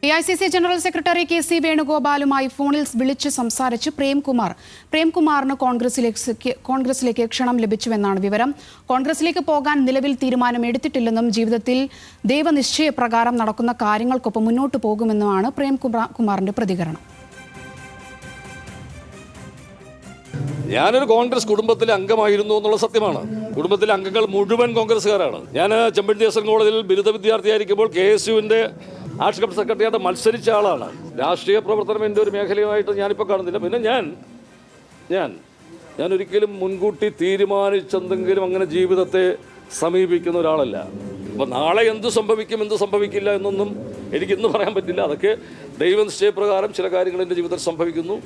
AICC general secretary KC വേണുഗോപാലുമായി ഫോണിൽ വിളിച്ച് സംസാരിച്ച് പ്രേംകുമാറിന് കോൺഗ്രസിലേക്ക് ക്ഷണം ലഭിച്ചുവെന്നാണ് വിവരം. കോൺഗ്രസിലേക്ക് പോകാൻ നിലവിൽ തീരുമാനം എടുത്തിട്ടില്ലെന്നും ജീവിതത്തിൽ ദൈവനിശ്ചയപ്രകാരം നടക്കുന്ന കാര്യങ്ങൾക്കൊപ്പം മുന്നോട്ട് പോകുമെന്നുമാണ് പ്രേംകുമാറിന്റെ പ്രതികരണം. ഞാനൊരു കോൺഗ്രസ് കുടുംബത്തിലെ അംഗമായിരുന്നു എന്നുള്ള സത്യമാണ്. കുടുംബത്തിലെ അംഗങ്ങൾ മുഴുവൻ കോൺഗ്രസ്സുകാരാണ്. ഞാൻ ചെമ്പഴന്തി എസ് എൻ കോളേജിൽ ബിരുദ വിദ്യാർത്ഥിയായിരിക്കുമ്പോൾ KSUവിൻ്റെ ആർട്സ് കൗൺസിൽ സെക്രട്ടറിയായിട്ട് മത്സരിച്ച ആളാണ്. രാഷ്ട്രീയ പ്രവർത്തനം എൻ്റെ ഒരു മേഖലയുമായിട്ട് ഞാനിപ്പോൾ കാണുന്നില്ല. പിന്നെ ഞാൻ ഒരിക്കലും മുൻകൂട്ടി തീരുമാനിച്ചെന്തെങ്കിലും അങ്ങനെ ജീവിതത്തെ സമീപിക്കുന്ന ഒരാളല്ല. അപ്പോൾ നാളെ എന്ത് സംഭവിക്കും എന്ത് സംഭവിക്കില്ല എന്നൊന്നും എനിക്കിന്ന് പറയാൻ പറ്റില്ല. അതൊക്കെ ദൈവനിശ്ചയപ്രകാരം ചില കാര്യങ്ങൾ എൻ്റെ ജീവിതത്തിൽ സംഭവിക്കുന്നു.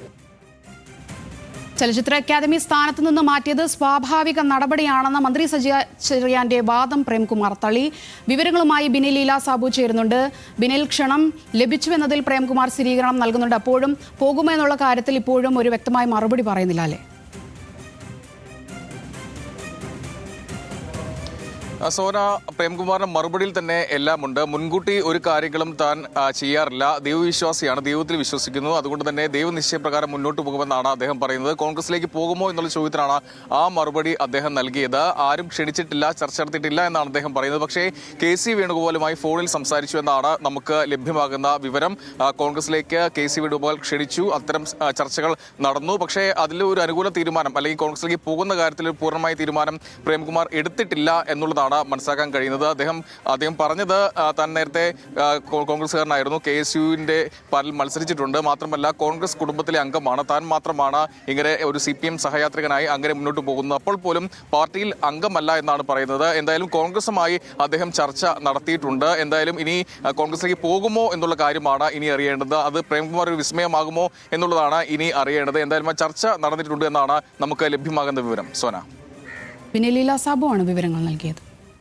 ചലച്ചിത്ര അക്കാദമി സ്ഥാനത്ത് നിന്ന് മാറ്റിയത് സ്വാഭാവിക നടപടിയാണെന്ന മന്ത്രി സജി ചെറിയാന്റെ വാദം പ്രേംകുമാർ തള്ളി. വിവരങ്ങളുമായി ബിനിൽ ലീല സാബു ചേരുന്നുണ്ട്. ബിനിൽ, ക്ഷണം ലഭിച്ചുവെന്നതിൽ പ്രേംകുമാർ സ്ഥിരീകരണം നൽകുന്നുണ്ട്. അപ്പോഴും പോകുമെന്നുള്ള കാര്യത്തിൽ ഇപ്പോഴും ഒരു വ്യക്തമായ മറുപടി പറയുന്നില്ല അല്ലേ? സോന, പ്രേംകുമാറിന്റെ മറുപടിയിൽ തന്നെ എല്ലാമുണ്ട്. മുൻകൂട്ടി ഒരു കാര്യങ്ങളും താൻ ചെയ്യാറില്ല. ദൈവവിശ്വാസിയാണ്, ദൈവത്തിൽ വിശ്വസിക്കുന്നു. അതുകൊണ്ട് തന്നെ ദൈവനിശ്ചയപ്രകാരം മുന്നോട്ട് പോകുമെന്നാണ് അദ്ദേഹം പറയുന്നത്. കോൺഗ്രസിലേക്ക് പോകുമോ എന്നുള്ള ചോദ്യത്തിനാണ് ആ മറുപടി അദ്ദേഹം നൽകിയത്. ആരും ക്ഷണിച്ചിട്ടില്ല, ചർച്ച നടത്തിയിട്ടില്ല എന്നാണ് അദ്ദേഹം പറയുന്നത്. പക്ഷേ KC വേണുഗോപാലുമായി ഫോണിൽ സംസാരിച്ചു എന്നാണ് നമുക്ക് ലഭ്യമാകുന്ന വിവരം. കോൺഗ്രസിലേക്ക് KC വേണുഗോപാൽ ക്ഷണിച്ചു, അത്തരം ചർച്ചകൾ നടന്നു. പക്ഷേ അതിൽ ഒരു അനുകൂല തീരുമാനം അല്ലെങ്കിൽ കോൺഗ്രസിലേക്ക് പോകുന്ന കാര്യത്തിൽ പൂർണ്ണമായ തീരുമാനം പ്രേംകുമാർ എടുത്തിട്ടില്ല എന്നുള്ളതാണ് മനസ്സിലാക്കാൻ കഴിയുന്നത്. അദ്ദേഹം പറഞ്ഞത് താൻ നേരത്തെ കോൺഗ്രസ്സുകാരനായിരുന്നു, KSUവിന്റെ പാർട്ടിയിൽ മത്സരിച്ചിട്ടുണ്ട്, മാത്രമല്ല കോൺഗ്രസ് കുടുംബത്തിലെ അംഗമാണ്, താൻ മാത്രമാണ് ഇങ്ങനെ ഒരു CPM സഹയാത്രികനായി അങ്ങനെ മുന്നോട്ട് പോകുന്നത്. അപ്പോൾ പോലും പാർട്ടിയിൽ അംഗമല്ല എന്നാണ് പറയുന്നത്. എന്തായാലും കോൺഗ്രസുമായി അദ്ദേഹം ചർച്ച നടത്തിയിട്ടുണ്ട്. എന്തായാലും ഇനി കോൺഗ്രസിലേക്ക് പോകുമോ എന്നുള്ള കാര്യമാണ് ഇനി അറിയേണ്ടത്. അത് പ്രേംകുമാർ ഒരു വിസ്മയമാകുമോ എന്നുള്ളതാണ് ഇനി അറിയേണ്ടത്. എന്തായാലും ചർച്ച നടന്നിട്ടുണ്ട് എന്നാണ് നമുക്ക് ലഭ്യമാകുന്ന വിവരം. സോന, ബിനിൽ ലീല സാബു ആണ് വിവരങ്ങൾ നൽകിയത്.